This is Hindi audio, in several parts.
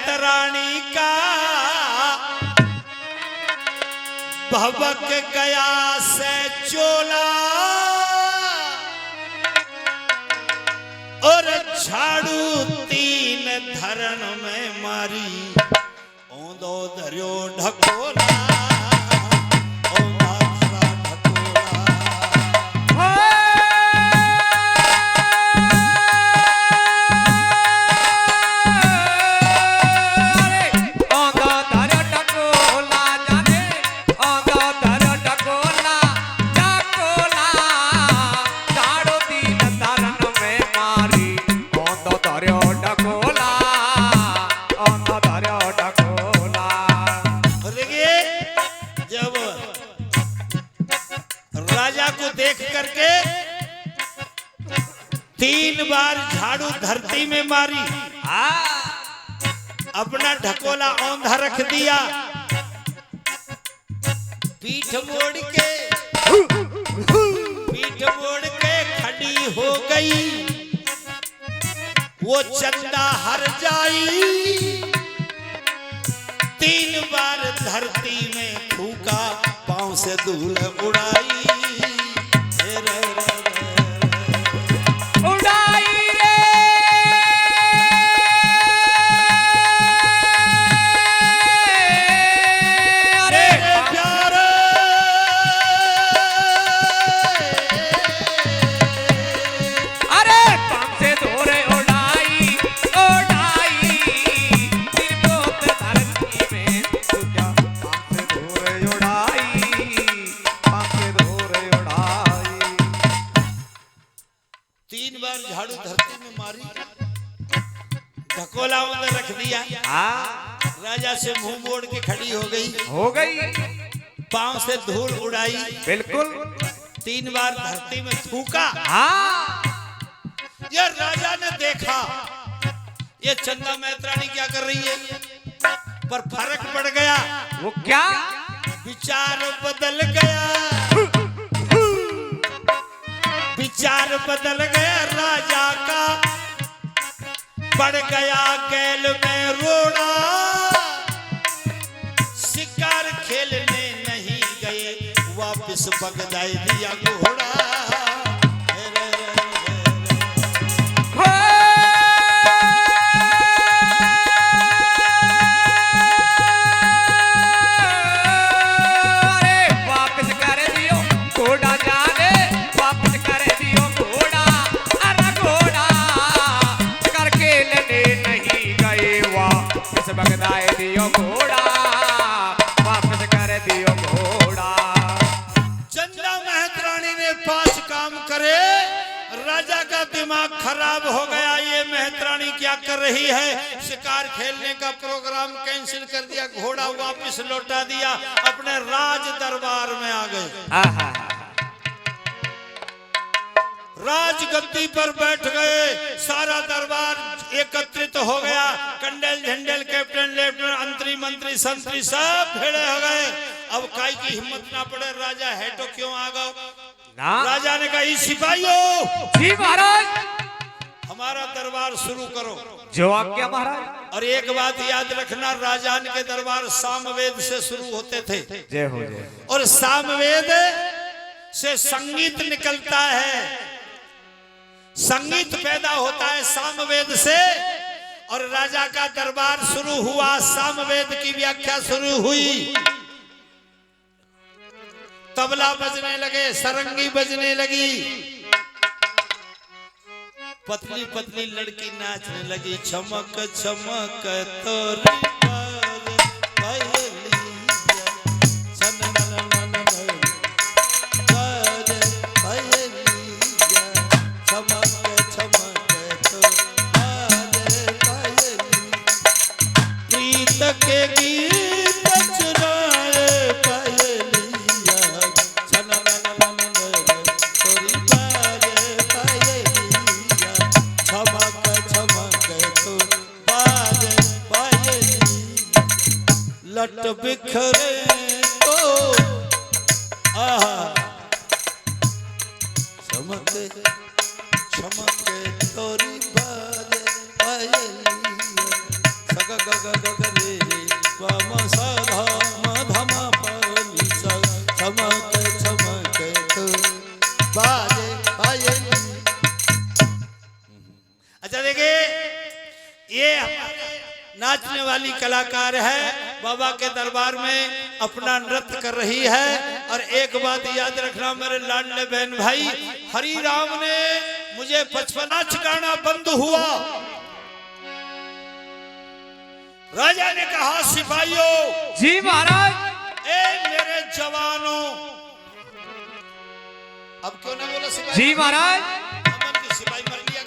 मेहतरानी का भवक गया से चोला और झाड़ू तीन धरण में मारी ओंदो धरियो ढकोला देख करके 3 बार झाड़ू धरती में मारी, अपना ढकोला औंधा रख दिया, पीठ मोड़ के खड़ी हो गई। वो चंदा हर जाई, 3 बार धरती में फूका, पांव से धूल उड़ाई। झाड़ू धरती में मारी, ढकोला उधर रख दिया। राजा से मुंह मोड़ के खड़ी हो गई, पांव से धूल उड़ाई, बिल्कुल 3 बार धरती में थूका। ये राजा ने देखा ये चंदा मेहतरानी क्या कर रही है, पर फर्क पड़ गया। वो क्या? विचार बदल गया, विचार बदल गया राजा का, पड़ गया गैल में रोड़ा। शिकार खेलने नहीं गए, वापिस बगदाई दिया घोड़ा। बगदाई दियो घोड़ा, वापस कर दियो घोड़ा। चंदा मेहतरानी ने 5 काम करे, राजा का दिमाग खराब हो गया। ये मेहतरानी क्या कर रही है, शिकार खेलने का प्रोग्राम कैंसिल कर दिया, घोड़ा वापस लौटा दिया, अपने राज दरबार में आ गए। राजगद्दी पर बैठ गए, सारा दरबार एकत्रित हो गया। कंडेल झंडेल कैप्टन लेफ्टिनेंट अंतरी मंत्री संतरी सब भेड़े हो गए। अब काई की हिम्मत ना पड़े, राजा है तो क्यों आ गए। राजा ने कहा सिपाहियों, जी महाराज, हमारा दरबार शुरू करो। जो आज्ञा महाराज। और एक बात याद रखना, राजा के दरबार सामवेद से शुरू होते थे। जय हो जय। और सामवेद से संगीत निकलता है, संगीत पैदा होता है सामवेद से। और राजा का दरबार शुरू हुआ, सामवेद की व्याख्या शुरू हुई। तबला बजने लगे, सरंगी बजने लगी, पतली पतली लड़की नाचने लगी। चमक चमक तोरी के गीत चुराए पायलिया, तोरी बारे पायलिया, चमक चमक तो बारे पायलिया, लट बिखरे तो आहा, चमक चमक तोरी बारे पायलिया, सगा ग ग ग ग रे रे व म स ध म ध म प नि स छमक तो बाजे पायली। अच्छा देखिए ये नाचने वाली कलाकार है, बाबा के दरबार में अपना नृत्य कर रही है। और एक बात याद रखना मेरे लाडले बहन भाई, हरि राम ने मुझे 55 गाना बंद हुआ, राजा ने कहा सिपाहियों जी महाराज, ए मेरे जवानों, अब क्यों ना बोला सिपाही? जी महाराज, अमन की सिपाही मर लिया।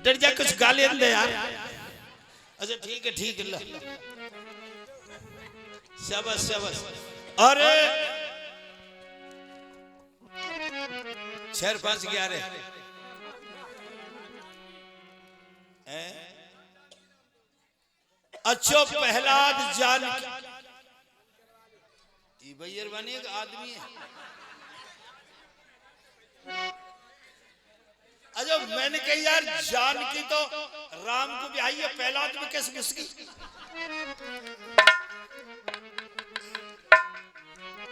डर जा कुछ गाली दे यार। अच्छा ठीक है ठीक है, शाबाश शाबाश। अरे 4 5 11 अच्छो प्रहलाद जानकी, ये भैया बनी एक आदमी है। अच्छा मैंने कही यार जानकी तो राम को भी आई है, प्रहलाद में कैसे घुस गई?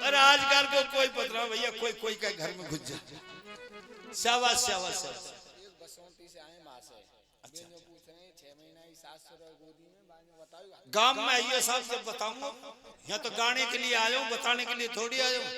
अरे आजकल को कोई पता भैया, कोई कोई का घर में घुस जाए। शाबाश शाबाश शाबाश। बसंती से आए मां से। अच्छा जो पूछ रहे हैं 6 महीना की सास ससुर गोदी में बाद में बताओ। गांव में आइए साहब से बताऊंगा, यहाँ तो गाने के लिए आया हूँ, बताने के लिए थोड़ी आया हूँ।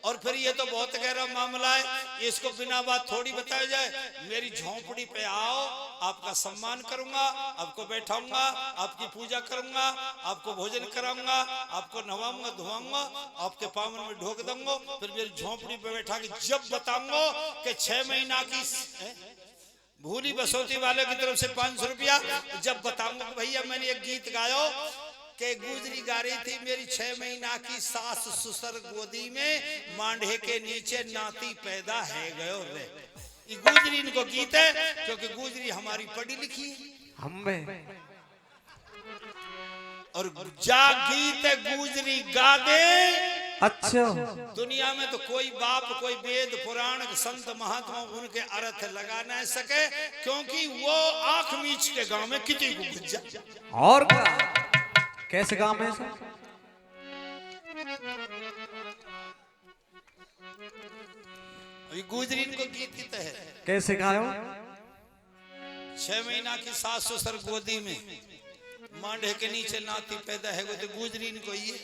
और फिर ये तो बहुत गहरा मामला है, इसको बिना बात थोड़ी बताया जाए। मेरी झोंपड़ी पे आओ, आपका सम्मान करूंगा, आपको बैठाऊंगा, आपकी पूजा करूंगा, आपको भोजन कराऊंगा, आपको नहवाऊंगा धुआऊंगा, आपके पावन में ढोक दूंगा, फिर मेरी झोंपड़ी पे बैठा के जब बताऊंगा कि 6 महीना की भूली बसौती वाले की तरफ से 500 रुपया, जब बताऊंगा भैया मैंने एक गीत गायो के गुजरी गा रही थी, मेरी 6 महीना की सास ससुर गोदी में मांडे के नीचे नाती पैदा है गयो रे। ये गुजरी इनको गीत है, क्योंकि गुजरी हमारी पढ़ी लिखी है। हम और जा गीत गुजरी गा दे। अच्छा, दुनिया में तो कोई बाप कोई वेद पुराण संत महात्मा उनके अर्थ लगा नहीं सके, क्योंकि वो आंख मीच के गांव में किसी को घुस जाए। और क्या? कैसे काम है सर? गुजरी इनको गीत है। कैसे गायो? 6 महीना की सास ससुर गोदी में मांडे के नीचे नाती पैदा है, वो तो गुजरी इनको ये।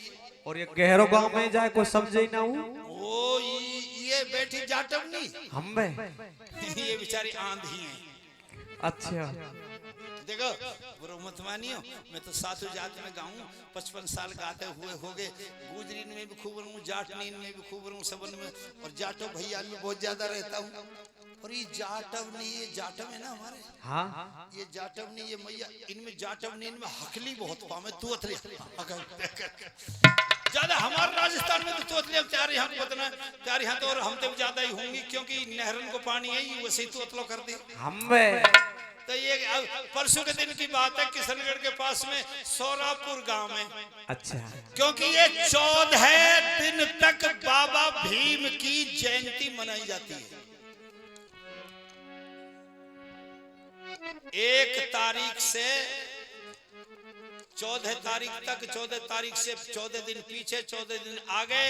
और ये गहरो गांव में जाए कोई समझे ना हो। ओ ये बैठी जाटवनी हम ये बेचारी आंधी है। अच्छा, देखो बुरा मत मानियो, मैं तो साधु जात में गाऊं, 55 साल गाते हुए हो गए। गुजरीन में भी खूब रहूं, जाटनीन में भी खूब रहूं, सबन में। और जाटव भैया में बहुत ज्यादा रहता हूँ। और ये जाटव नहीं, ये जाटव है ना हमारे, हाँ, ये जाटव नहीं, ये मैया इनमें जाटव नहीं, इनमें हकली बहुत पावे तोतले ज्यादा। हमारे राजस्थान में तो तोतले प्यारे यहाँ पतना प्यारे यहाँ तो, और हम तो ज्यादा ही होंगी, क्योंकि नहरन को पानी है ही वैसे ही तोतलो कर दी हम। तो ये परसों के दिन की बात है, किशनगढ़ के पास में सोरापुर गांव में। अच्छा, क्योंकि ये 14 दिन तक बाबा भीम की जयंती मनाई जाती है। 1 तारीख से 14 तारीख तक, 14 तारीख से 14 दिन पीछे, 14 दिन आगे,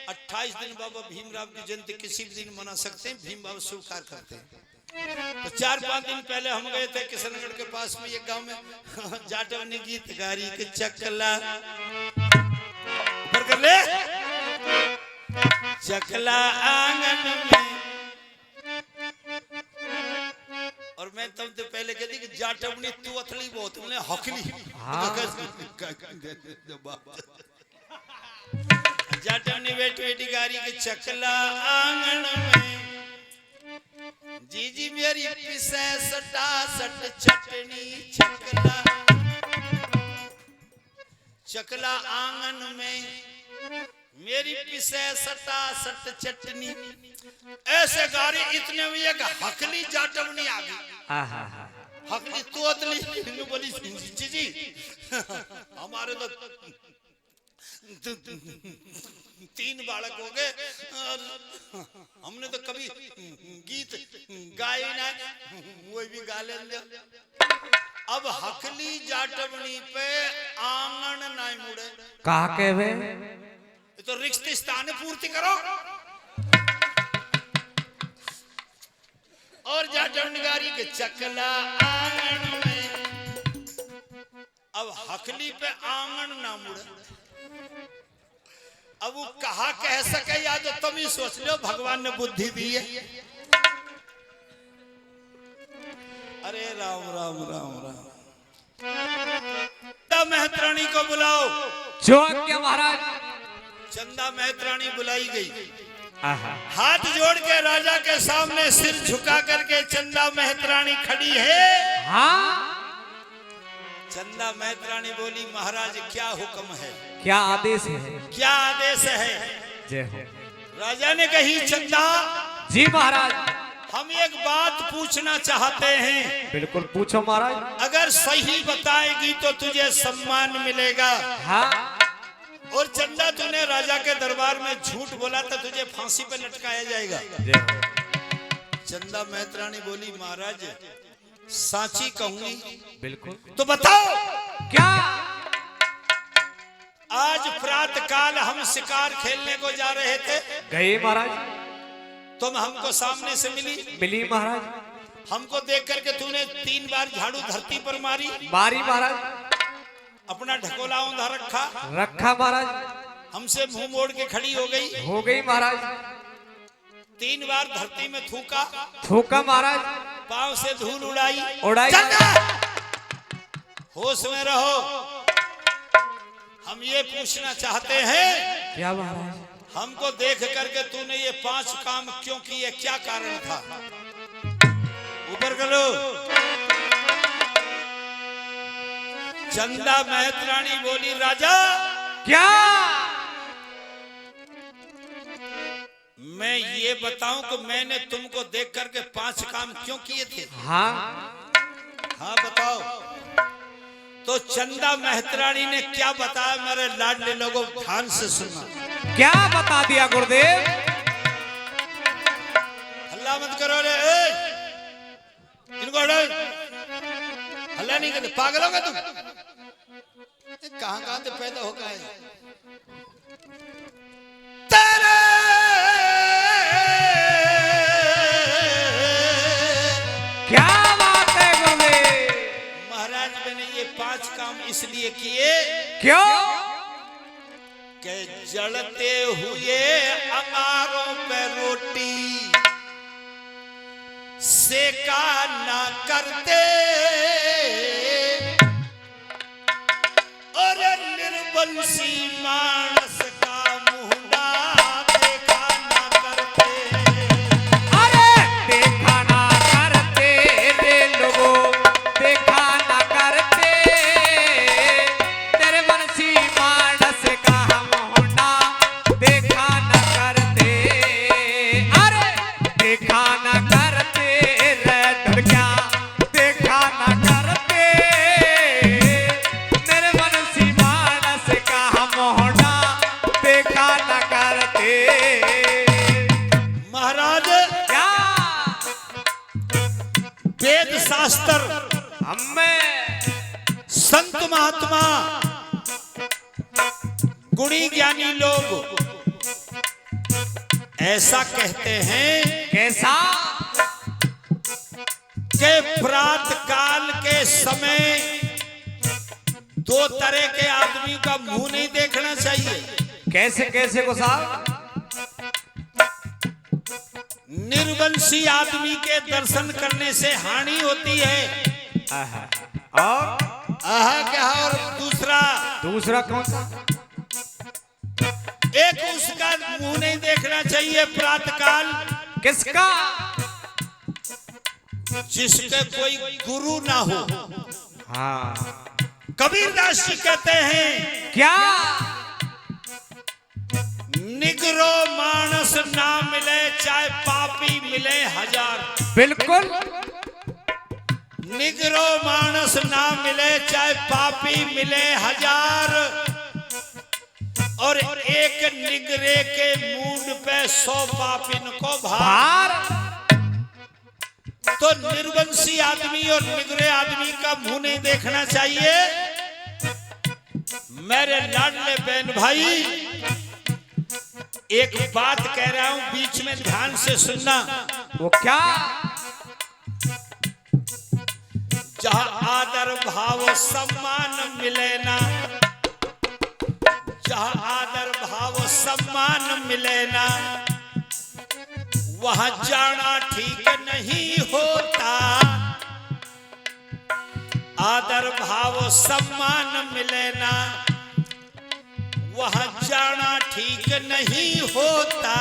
28 दिन बाबा भीमराव की जयंती किसी भी दिन मना सकते हैं। भीम बाबा स्वीकार करते हैं। तो 4-5 दिन पहले हम गए थे किशनगढ़ के पास में एक गांव में। जाटव ने गीत गारी के चकला पर कर ले, चकला आंगन में। और मैं तुम तो पहले कहती कि जाटव ने तू अथली बहुत हकली। जाटव ने बेटी बेटी गारी के चकला आंगन में, जी जी मेरी पिसे सटा सट चटनी चकला, चकला आंगन में मेरी पिसे सटा सट चटनी। ऐसे गारी इतने में एक हकली जाटवनी आ गई। हकली तोतली बोली जी जी हमारे तो 3 बालक हो गए, हमने तो कभी गीत गाए गाय ना वो भी गाले ले। अब हकली जाटवनी पे आंगन ना मुड़े कहा के वे तो रिश्ते स्थान पूर्ति करो। और जाटवनगारी के चकला आंगन में अब हकली पे आंगन ना मुड़े। अब वो कहा कह सके या तो तुम ही सोच लो, भगवान ने बुद्धि दी है। अरे राम राम राम राम। चंदा मेहतरानी को बुलाओ। जो क्या महाराज। चंदा मेहतरानी बुलाई गई। आहा। हाथ जोड़ के राजा के सामने सिर झुका करके चंदा मेहतरानी खड़ी है। हाँ। चंदा मेहतरानी बोली, महाराज क्या हुक्म है, क्या आदेश है, क्या आदेश है। जय हो। राजा ने कही, चंदा जी महाराज, हम एक बात पूछना चाहते हैं। बिल्कुल पूछो महाराज। अगर सही बताएगी तो तुझे सम्मान मिलेगा। हाँ। और चंदा तूने राजा के दरबार में झूठ बोला तो तुझे फांसी पे लटकाया जाएगा। जय हो। चंदा मेहतरानी बोली, महाराज साची कहूंगी। बिल्कुल। तो बताओ क्या। आज प्रातः काल हम शिकार खेलने को जा रहे थे, गए महाराज। तुम हमको सामने से मिली महाराज। हमको देख करके तूने 3 बार झाड़ू धरती पर मारी महाराज। अपना ढकोला औंधा रखा महाराज। हमसे मुंह मोड़ के खड़ी हो गई महाराज। 3 बार धरती में थूका महाराज। पांव से धूल उड़ाई। होश में रहो। हम ये पूछना चाहते हैं, क्या महाराज। हमको देख करके तूने ये 5 काम क्यों किए, क्या कारण था। ऊपर करो। चंदा मेहतरानी बोली, राजा क्या। मैं ये बताऊं कि मैंने तुमको देख करके 5 काम क्यों किए थे। हाँ। हाँ बताओ। तो चंदा मेहतरानी ने क्या बताया, मेरे लाडले लोगों ध्यान से सुनना। क्या बता दिया गुरुदेव। हल्ला मत करो रे। इनको हटाओ। हल्ला नहीं करते, पागल होगा तुम। कहां से पैदा होगा है तेरे। क्या बात है गुरुदेव। महाराज मैंने ये 5 काम इसलिए किए, क्यों। कि जलते हुए अंगारों पे रोटी सेका ना करते और निर्बंसी मानस का मुंडा देखा ना करते। अरे देखा ना करते रे लोगों, देखा ना करते। तेरे बंसी मानस का हम होना देखा ना करते। अरे देखा ना करते रे दुर्गा, देखा ना करते। तेरे बंसी मानस का हम होना देखा ना करते। महाराज क्या। वेद शास्त्र हमें संत महात्मा गुणी ज्ञानी लोग ऐसा कहते हैं कैसा। कि प्रातः काल के समय 2 तरह के आदमी का मुंह नहीं देखना चाहिए। कैसे कैसे को साहब। निर्वंशी आदमी के दर्शन करने से हानि होती है। और आहा क्या। और दूसरा कौन सा। एक उसका मुंह नहीं देखना चाहिए प्रातः काल, किसका। जिसके कोई गुरु ना हो। हाँ। कबीरदास जी कहते हैं, क्या। निगरो मानस ना मिले चाहे पापी मिले 1000। बिल्कुल। निगरो मानस ना मिले चाहे पापी मिले 1000। और एक निगरे के मूड पे 100 पापिन को भार। तो निर्वंशी आदमी और निगरे आदमी का मुंह नहीं देखना चाहिए। मेरे लाडले बहन भाई, एक बात कह रहा हूं, बीच में ध्यान से सुनना। वो क्या? जहां आदर भाव सम्मान मिले ना, जहां आदर भाव सम्मान मिले ना, वहां जाना ठीक नहीं होता। आदर भाव सम्मान मिले ना, वहां जाना ठीक नहीं होता।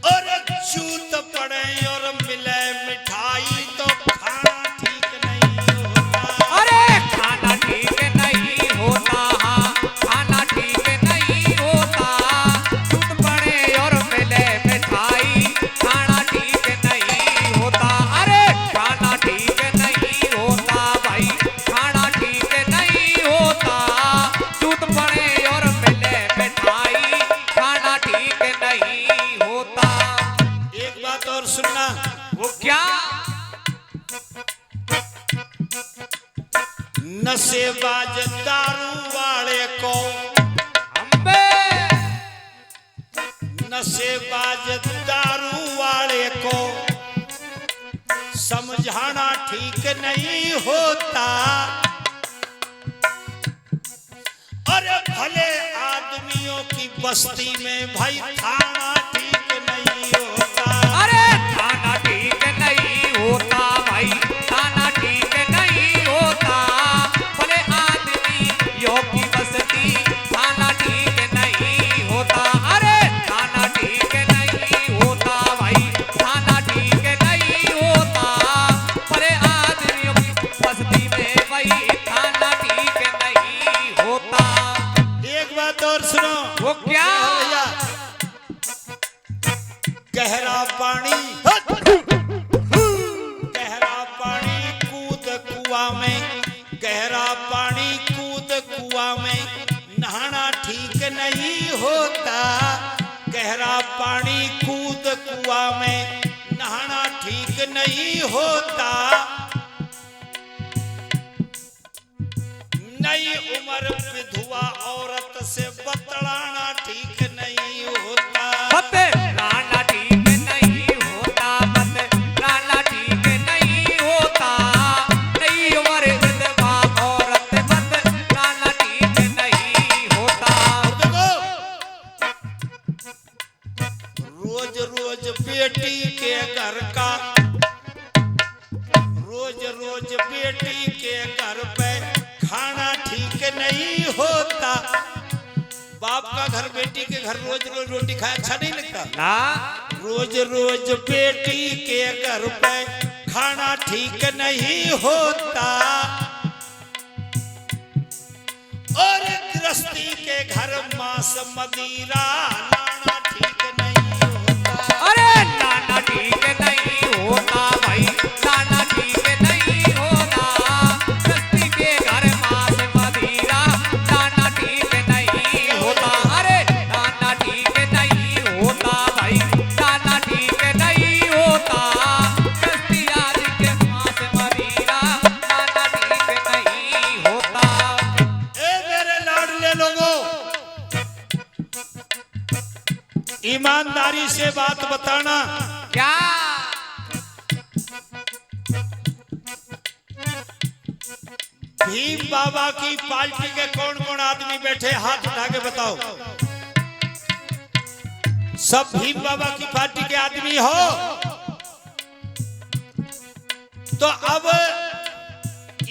और जूत पड़े और मिले मिठाई तो खाना ठीक नहीं होता। अरे खाना ठीक नहीं होता, हाँ खाना ठीक नहीं होता। दूध पड़े और मिले मिठाई, खाना ठीक नहीं होता। अरे खाना ठीक नहीं होता भाई, खाना ठीक नहीं होता। दूध पड़े और मिले मिठाई, खाना ठीक नहीं होता। एक बात और सुनना। वो क्या? नशेबाज दारू वाले को, अम्बे नशेबाज दारू वाले को समझाना ठीक नहीं होता। अरे भले आदमियों की बस्ती में भाई खाना ठीक नहीं होता। अरे खाना ठीक नहीं होता भाई, खाना ठीक नहीं होता। भले आदमी यो की बस्ती, खाना ठीक नहीं होता। अरे खाना ठीक नहीं होता भाई, खाना ठीक नहीं होता। भले आदमियों की बस्ती में भाई खाना ठीक नहीं होता। एक बात और सुनो। वो क्या? भैया, गहरा पानी, गहरा पानी कूद कुआं में, गहरा पानी कूद कुआं में नहाना ठीक नहीं होता। गहरा पानी कूद कुआं में नहाना ठीक नहीं होता। नई उम्र विधवा औरत से बतलाना ठीक नहीं होता। बतलाना ठीक नहीं होता, बतलाना ठीक नहीं होता। नई उम्र विधवा औरत, बतलाना ठीक नहीं होता। देखो, रोज रोज बेटी के घर का, रोज रोज बेटी के घर पे खाना ठीक नहीं होता। बाप का घर बेटी के घर रोज रोज रोटी खाए अच्छा नहीं लगता ना? रोज रोज बेटी के घर पे खाना ठीक नहीं होता। और गृहस्थी के घर मांस मदिरा लाना ठीक नहीं होता। अरे नाना ठीक नहीं होता भाई, नाना ठीक नहीं होता। गृहस्थी के घर मांस मदिरा, नाना ठीक नहीं होता। अरे नाना ठीक नहीं होता भाई, नाना ठीक नहीं होता। गृहस्थी आदि के मांस मदिरा, नाना ठीक नहीं होता। ए मेरे लाडले लोगों, ईमानदारी से बात बताना। क्या? भीम बाबा की पार्टी के कौन कौन आदमी बैठे, हाथ उठा के बताओ। सब भीम बाबा की पार्टी के आदमी हो? तो अब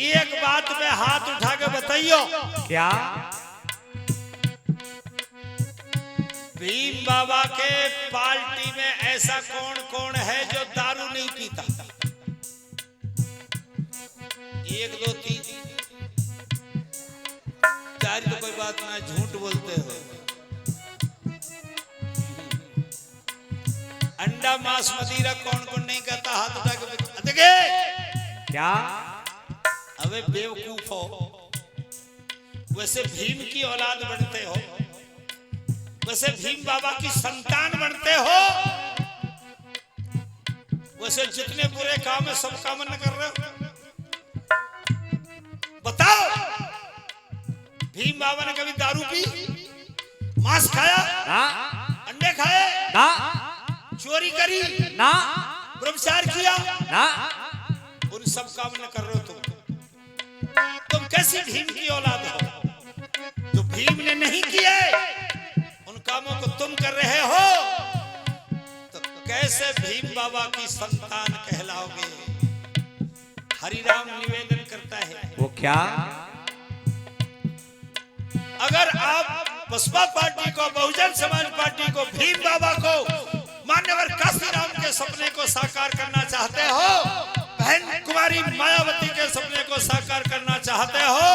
एक बात में हाथ उठा के बताइयो। क्या? भीम बाबा के पार्टी में ऐसा कौन कौन है जो दारू नहीं पीता? 1 2 3 4 तो कोई बात ना, झूठ बोलते हो। अंडा मांस मदिरा कौन कौन नहीं करता? हाथ उठा के देखिए। क्या? अबे बेवकूफ हो, वैसे भीम की औलाद बनते हो, वैसे भीम बाबा की संतान बनते हो, वैसे जितने बुरे काम है सब काम न कर रहे हो। बताओ, भीम बाबा ने कभी दारू पी, मांस खाया, ना अंडे खाए, ना चोरी करी, ना व्यभिचार किया, ना उन सब काम न कर रहे हो तुम कैसी भीम की औलाद हो? जो भीम ने नहीं किए उन कामों को तुम कर रहे हो, तो कैसे भीम बाबा की संतान कहलाओगे? हरिराम निवेदन करता है, वो क्या? अगर आप बसपा पार्टी को, बहुजन समाज पार्टी को, भीम बाबा को, मान्यवर काशीराम के सपने को साकार करना चाहते हो, बहन कुमारी मायावती के सपने को साकार करना चाहते हो,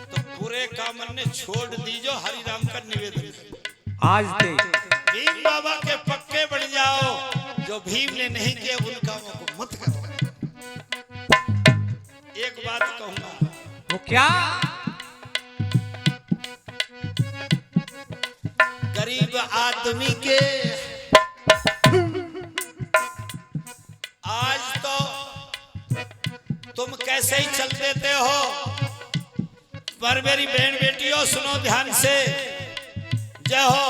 तो बुरे काम ने छोड़ दीजो। हरिराम का निवेदन है, आज दे भीम बाबा के पक्के बन जाओ। जो भीम ने नहीं किए उन कामों को मत करो। एक बात कहूंगा, वो क्या? गरीब आदमी के आज तो तुम कैसे ही चल देते हो, पर मेरी बहन बेटियों सुनो ध्यान से, जय हो।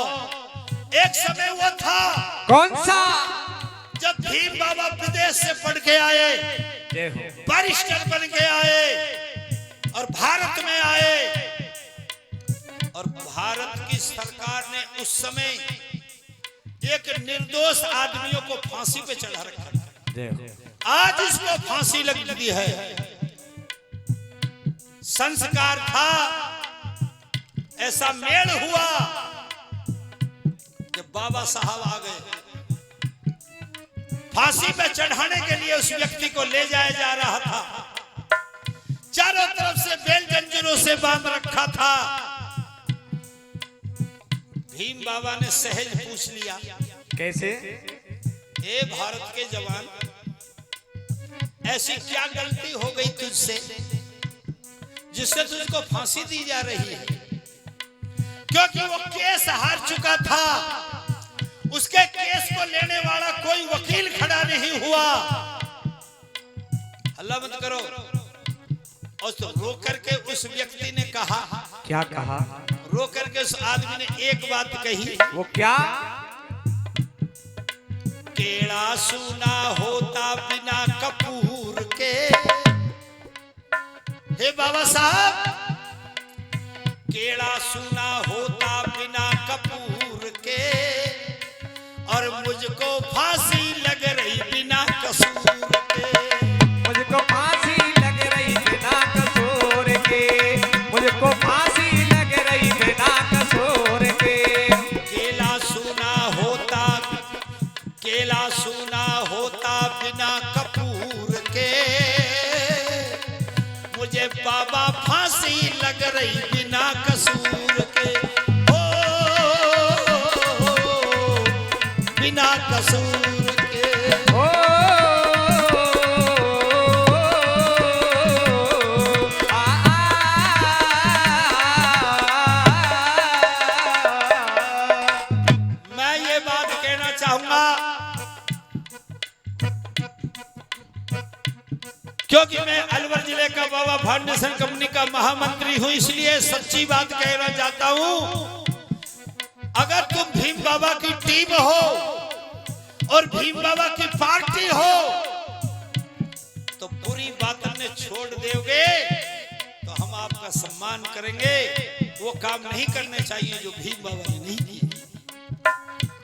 एक समय वो था, कौन सा? जब भीम बाबा विदेश से पढ़ के आए, जय हो। बैरिस्टर बन के आए और भारत में आए, और भारत की सरकार ने उस समय एक निर्दोष आदमियों को फांसी पे चढ़ा रखा था। आज इसको फांसी लगी है। संस्कार था, ऐसा मेल हुआ कि बाबा साहब आ गए। फांसी पे चढ़ाने के लिए उस व्यक्ति को ले जाया जा रहा था, चारों तरफ से बेल जंजीरों से बांध रखा था। भीम बाबा ने सहज पूछ लिया, कैसे? ए भारत के जवान, ऐसी क्या गलती हो गई तुझसे जिससे तुझको फांसी दी जा रही है? क्योंकि वो केस हार चुका था, उसके केस को लेने वाला कोई वकील खड़ा नहीं हुआ। हल्ला मत करो। और तो रो करके उस व्यक्ति ने कहा, क्या कहा? रो करके उस आदमी ने एक बात कही, वो क्या? केड़ा सुना होता बिना कपूर के। हे बाबा साहब, केड़ा सुना होता बिना कपूर के, और मुझको फांसी लग रही बिना कसूर के। मुझको फांसी लग रही बिना कसूर के, मुझको फांसी लग रही बिना कसूर के। केला सुना होता बिना कपूर के, मुझे बाबा फांसी लग रही बिना कसूर के। ओ बिना कसूर के। ओ मैं ये बात कहना चाहूंगा, क्योंकि मैं अलवर जिले का बाबा फाउंडेशन कंपनी का महामंत्री हूं, इसलिए सच्ची बात कहना चाहता हूं। अगर तुम भीम बाबा की टीम हो और भीम बाबा की पार्टी हो, तो बुरी बातों ने छोड़ दोगे तो हम आपका सम्मान करेंगे। वो काम नहीं करने चाहिए जो भीम बाबा ने नहीं किए,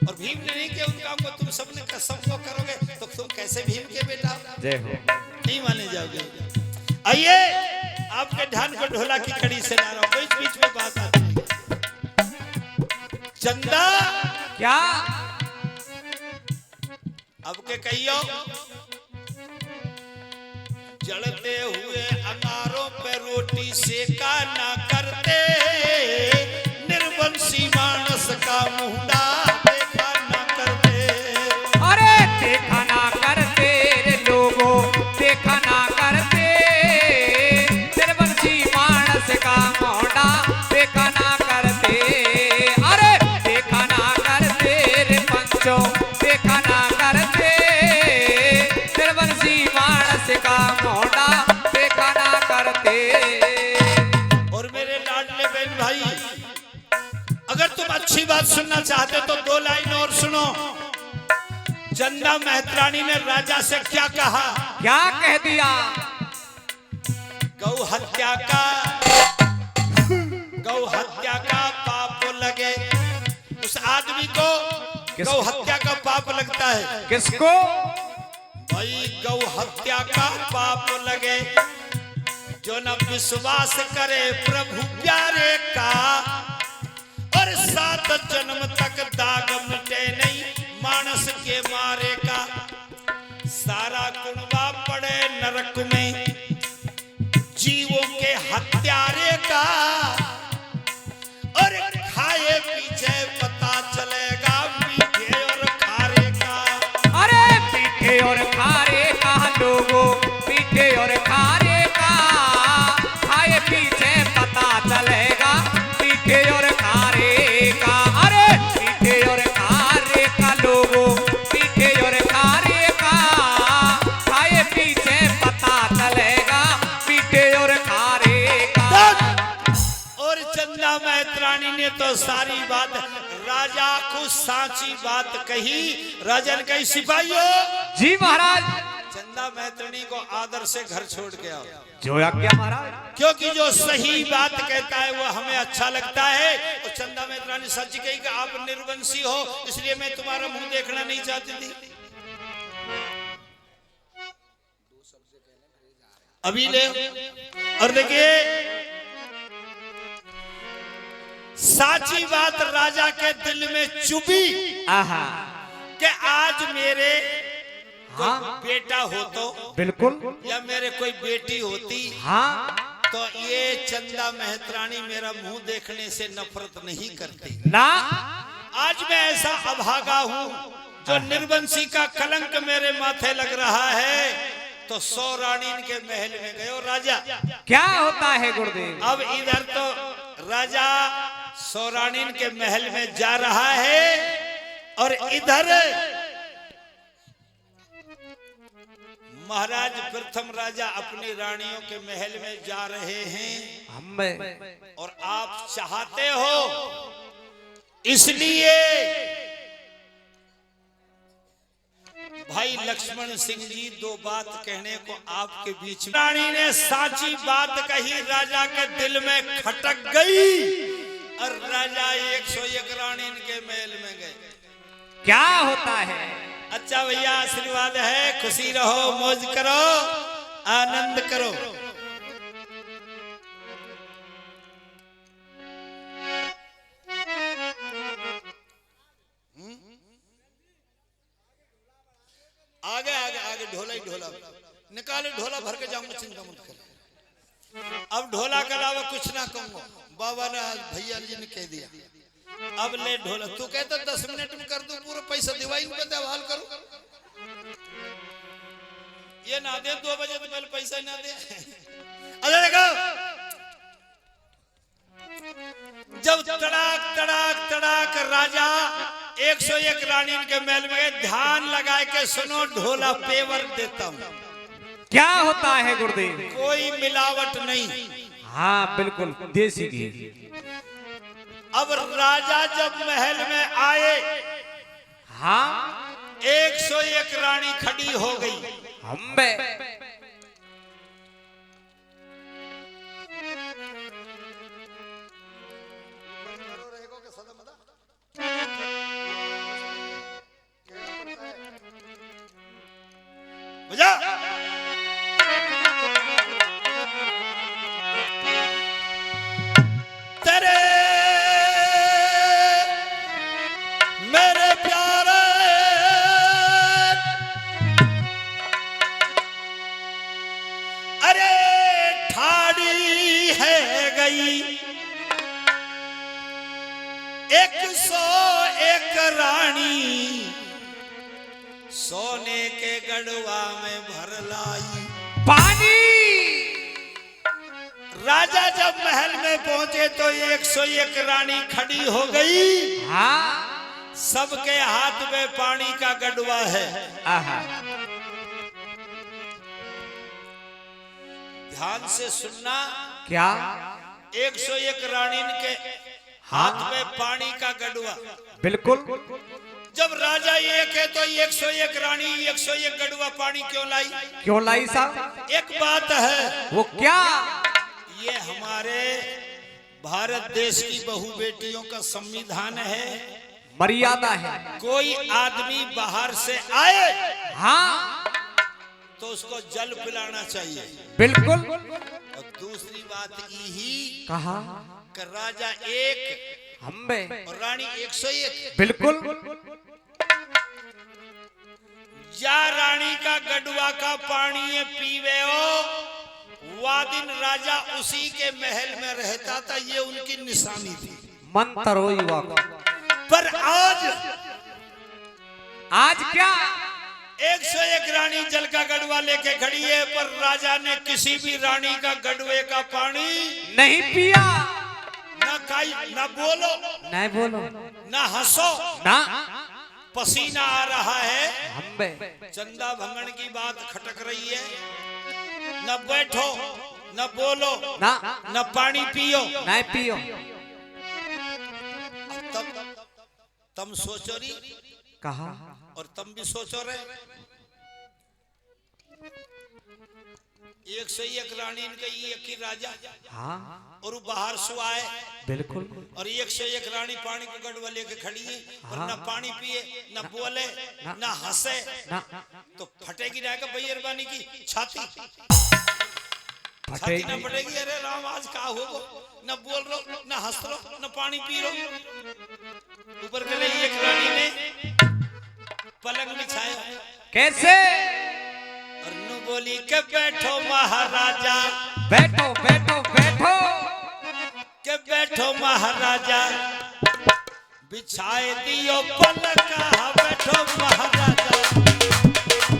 और भीम ने नहीं किया उन काम को तुम सबको करोगे, तो तुम कैसे भीम के बेटा? जय हो। नहीं माने जाओगे। आइए, आपके ध्यान को ढोला की कड़ी से ला रहा हूं, बीच बीच में बात आती है। चंदा क्या? अब के कहियो, जलते हुए अनारों पे रोटी सेका ना करते, निर्वंशी मानस का मुंडा देखा ना करते। अरे देखा ना करते रे लोगों, देखा ना करते, निर्वंशी मानस का मुंडा देखा ना करते। अरे देखा ना करते रे पंचों, देखा ना करते, सुनना चाहते तो 2 लाइन और सुनो। चंदा मेहतरानी ने राजा से क्या कहा? क्या कह दिया? गौ हत्या का पाप लगे उस आदमी को। गौ हत्या का पाप लगता है किसको? भाई गौ हत्या का पाप लगे जो न विश्वास करे प्रभु प्यारे का, और 7 जन्म तक दाग मिटे नहीं मानस के मारे का। सारा कुनबा पड़े नरक में जीवों के हत्यारे का, और खाए पीछे पता चलेगा मीठे और खारे का। अरे मीठे और खारे का लोगों, मीठे और खारे का, खाए पीछे पता चलेगा मीठे और खारे का। अरे मीठे और खारे का लोगों, मीठे और खारे का, खाए पीछे पता चलेगा मीठे और खारे का। और चंदा मेहतरानी ने तो सारी बात राजा को साची बात कही। राजन कही सिपाहियों, जी महाराज। चंदा मेहतरानी को आदर से घर छोड़ के आओ, जो आज्ञा महाराज। क्योंकि जो सही बात कहता है वो हमें अच्छा लगता है। और चंदा मेहतरानी सच कही कि आप निर्वंशी हो, इसलिए मैं तुम्हारा मुंह देखना नहीं चाहती थी। अभी ले और देखिए साची बात राजा के दिल में चुभी आहा, कि आज मेरे कोई हाँ। बेटा हो तो, बिल्कुल, या मेरे कोई बेटी होती, हाँ, तो ये चंदा मेहतरानी मेरा मुंह देखने से नफरत नहीं करती ना। आज मैं ऐसा अभागा हूँ जो निर्वंशी का कलंक मेरे माथे लग रहा है, तो 100 रानी के महल में गए। राजा क्या होता है गुरुदेव? अब इधर तो राजा 100 रानी के महल में जा रहा है, और इधर महाराज प्रथम राजा अपनी रानियों के महल में जा रहे हैं। हम और आप चाहते हो, इसलिए भाई लक्ष्मण सिंह जी 2 बात कहने को आपके बीच में। रानी ने साची बात कही, राजा के दिल में खटक गई, और राजा 101 रानी के महल में गए। क्या होता है? अच्छा भैया, आशीर्वाद है, खुशी रहो, मौज करो, आनंद करो। आगे आगे आगे ढोला ही ढोला निकाले, ढोला भर के जाऊंगा, चिंता मत कर। अब ढोला के अलावा कुछ ना कहूंगा, बाबा ने भैया जी ने कह दिया। अब ले ढोला, तू कहता 10 मिनट में कर दूं, पूरा पैसा दिवाई में हवाल करूं। ये ना दे 2 बजे तो पहले पैसा ना दे। अरे देखो, जब तड़ाक तड़ाक तड़ाक राजा 101 रानी के महल में गए, ध्यान लगा के सुनो, ढोला पेवर देता हूं। क्या होता है गुरुदेव? कोई मिलावट नहीं। हाँ बिल्कुल, देसी घी। अब राजा जब महल में आए, हाँ, 101 रानी खड़ी हो गई। हम बजा। तेरे मेरे प्यारे अरे ठाड़ी है गई 101 रानी, सोने के गढ़वा में भर लाई पानी। राजा जब महल में पहुंचे तो 101 रानी खड़ी हो गई। हाँ, सबके हाथ में पानी का गढ़वा है। आहा, ध्यान से सुनना, क्या? 101 रानी के हाथ में पानी का गढ़वा। बिल्कुल। जब राजा एक है तो 101 रानी 101 गड़ुआ पानी क्यों लाई? क्यों लाई साहब? एक बात है, वो क्या? ये हमारे भारत देश की बहु बेटियों का संविधान है, मर्यादा है। कोई आदमी बाहर से आए हाँ तो उसको जल पिलाना चाहिए। बिल्कुल। और दूसरी बात यही कहा कि राजा एक हम्बे और रानी 101। बिल्कुल। जा रानी का गडुआ का पानी पीवे हो, वह दिन राजा उसी के महल में रहता था, ये उनकी निशानी थी। मंत्र हो युवा को। पर आज क्या? 101 रानी जल का गडुआ लेके खड़ी है, पर राजा ने किसी भी रानी का गडुए का पानी नहीं पिया। ना खाई, ना बोलो, नहीं बोलो, ना हंसो, ना पसीना आ रहा है, हम्बे चंदा भंगन की बात खटक रही है, न बैठो, न बोलो, ना न पानी पियो। नहीं पियो। तब तुम सोचो री कहा और तुम भी सोचो रहे। 101 रानी इनका एक ही राजा, हाँ और वो बाहर से आए, बिल्कुल। और 101 रानी पानी को गड़वा लेके खड़ी है, और हाँ। न पानी पिए, न बोले, न हंसे, ना तो फटेगी रहेगा भैरवानी की छाती। छाती फटेगी। न फटेगी। अरे राम आज का होगो, न बोल रो, न हंस रो, न पानी पी रो। ऊपर के लिए एक रानी ने पलंग बिछाया, कैसे? और नु बोली के बैठो महाराजा, बैठो बैठो बैठो। के बैठो महाराजा, बिछाए दियो पलंग, बैठो महाराजा।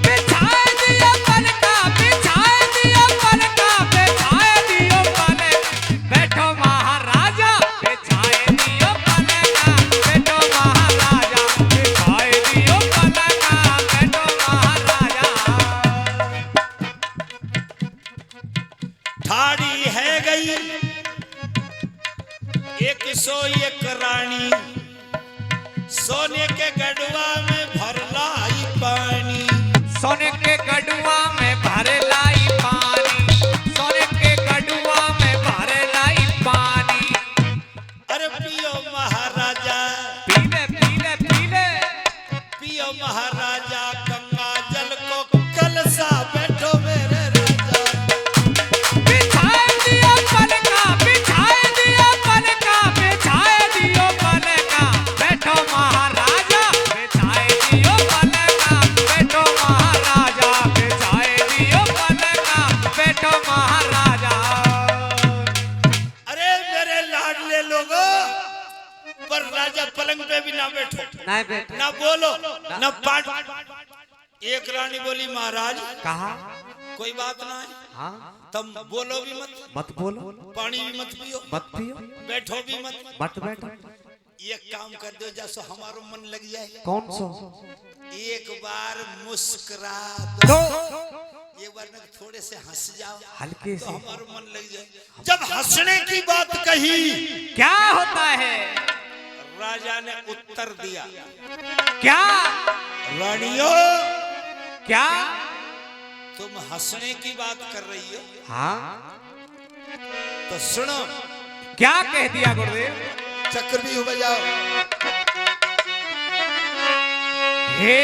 बिछाए दियो पलका, बिछाए दियो पलका, बिछाए दियो पलक। बैठो महाराजा, बिछाए दियो पलका, बैठो महाराजा, बिछाए दियो पलका, बैठो महाराजा। ठाड़ी है गई 101 रानी, सोने के गड़ुआ में भर लाई पानी। सोने के गडुआ में भर लाई पानी, सोने के गडुआ में भर लाई पानी। अरे पियो महाराजा, पीले पीले पीले। पियो महाराजा गंगा जल को कलसा, बैठो मेरे राजा। बिछाए दियो पलका, बिछाए दियो पलका, बिछाए दियो पलका, बैठो महाराजा, बिछाए दियो पलका, बैठो महाराजा, बिछाए दियो पलका, बैठो महाराजा। अरे मेरे लाडले लोगो, पर राजा पलंग पे भी ना बैठो, नहीं बैठो। ना बोलो, ना पाट। एक रानी बोली महाराज कहा कोई बात ना है, हाँ तुम बोलो भी मत, मत बोलो, पानी भी मत पियो, मत पियो, बैठो भी मत। मत बैठो। एक काम कर दो जैसो हमारो मन लग जाए, कौन सो? एक बार मुस्कुरा दो। दो, एक बार ना थोड़े से हंस जाओ, हल्के तो से। हमारो मन लग जाए। जब हंसने की बात कही, क्या होता है? राजा ने उत्तर दिया, क्या? रानियों क्या? तुम हंसने की बात कर रही हो, हाँ तो सुनो। क्या कह दिया गुरुदेव? चक्र भी बजाओ। हे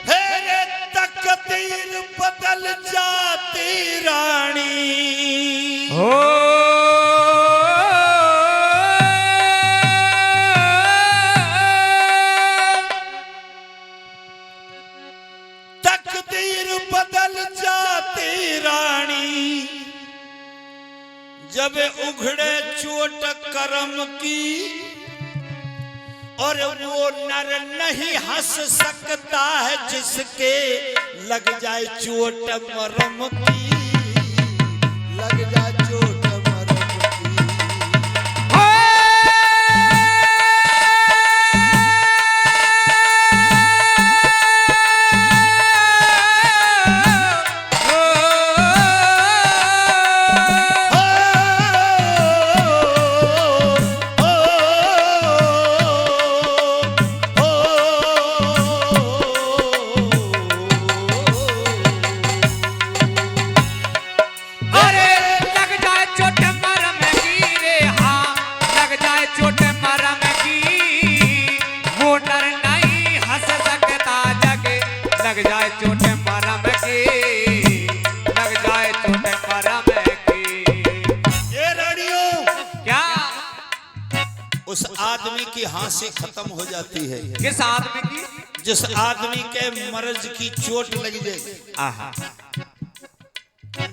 फेरे तकदीर बदल जाती रानी, हो तकदीर बदल जाती रानी, जब उघड़े चोट करम की, और वो नर नहीं हंस सकता है जिसके लग जाए चोट मरम की, लग जा चोट मरम की। हो आदमी की हंसी खत्म हो जाती है, किस आदमी की? जिस आदमी के मर्ज की चोट लग जाए। आहा,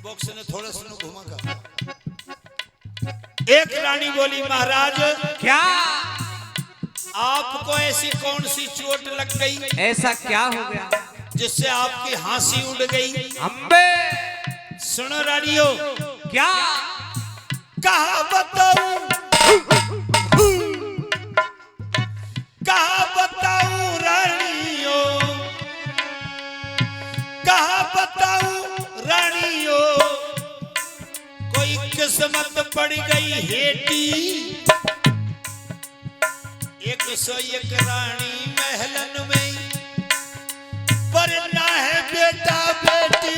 बॉक्स ने थोड़ा सा घुमा कर। एक रानी बोली महाराज क्या आपको ऐसी कौन सी चोट लग गई ऐसा क्या हो गया? जिससे आपकी हंसी उड़ गई? अम्बे, सुनो रानियों, क्या? कहा बताऊं, कहा बताऊं रानियों, कहा बताऊं रानियों, कोई किस्मत पड़ गई हेटी। 101 रानी महलन में पर ना है बेटा बेटी।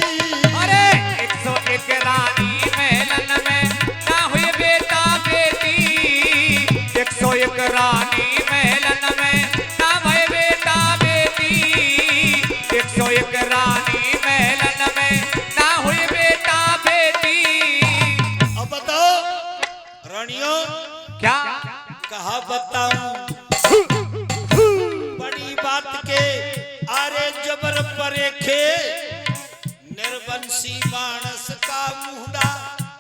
अरे 101 रानी महलन में ना हुई बेटा बेटी। 101 रानी महलन में ना हुई बेटा बेटी। 101 रानी महलन में ना हुई बेटा बेटी। अब बताओ रानियों, क्या? कहा बताऊं बड़ी बात के आरे जबर परेखे, निर्वंशी मानस का मुहरा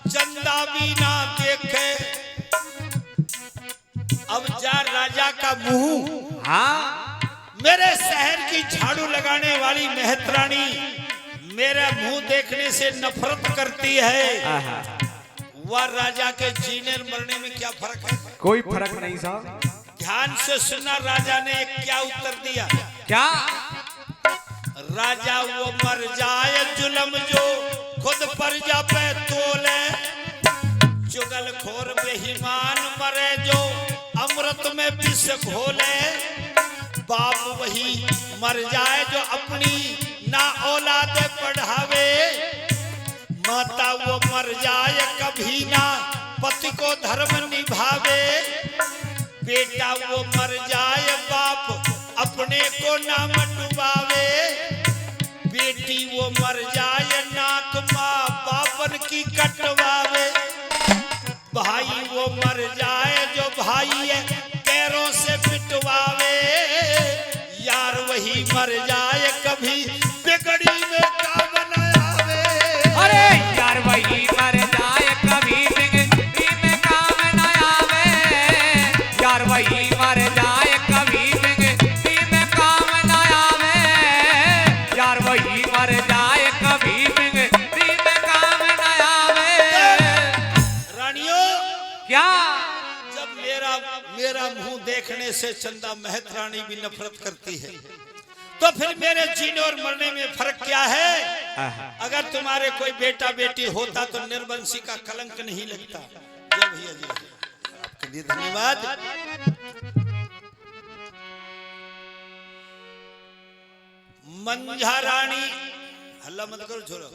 चंदा भी ना देखे। अब जा राजा का मुंह, हाँ, मेरे शहर की झाड़ू लगाने वाली मेहतरानी मेरा मुंह देखने से नफरत करती है। वह राजा के जीने मरने में क्या फर्क है? कोई फर्क नहीं साहब। ध्यान से सुनना, राजा ने क्या उत्तर दिया? क्या? राजा वो मर जाए जुलम जो खुद पर जा पे तोले, चुगलखोर बेईमान मरे जो अमृत में विष घोले। बाप वही मर जाए जो अपनी ना औलाद पढ़ावे, माता वो मर जाए कभी ना पति को धर्म निभावे। बेटा वो मर जाए बाप अपने को नाम डुबावे। बेटी वो मर जाए नाक माँ बापन की कटवावे। भाई वो मर जाए जो भाई है पैरों से पिटवावे। यार वही मर जाए कभी बिगड़ी में काम न आवे। अरे यार वही मर जाए कभी बिगड़ी में काम न आवे। यार वही मर जाए कभी बिगड़ी में काम न आवे। यार वही मर जाए कभी बिगड़ी में काम न आवे। रानियों, क्या? जब मेरा मुंह देखने से चंदा मेहतरानी भी नफरत करती है, तो फिर मेरे जीने और मरने में फर्क क्या है? अगर तुम्हारे कोई बेटा बेटी होता तो निर्वंशी का कलंक नहीं लगता। जय भैया जी, आपके लिए धन्यवाद। मंझा रानी, हल्ला मत करो छोड़ो।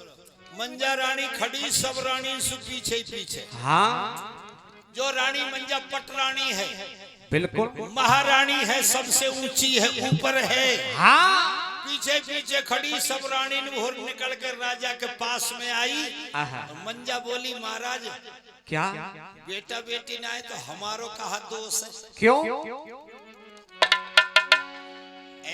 मंझा रानी खड़ी सब रानी सु पीछे ही पीछे। हाँ, जो रानी मंझा पट रानी है, बिल्कुल महारानी है, सबसे ऊंची है, ऊपर है। हाँ, पीछे पीछे खड़ी सब रानी भोर निकल कर राजा के पास में आई। मंझा बोली महाराज क्या? बेटा बेटी ना है तो हमारो कहा दोष है? क्यों?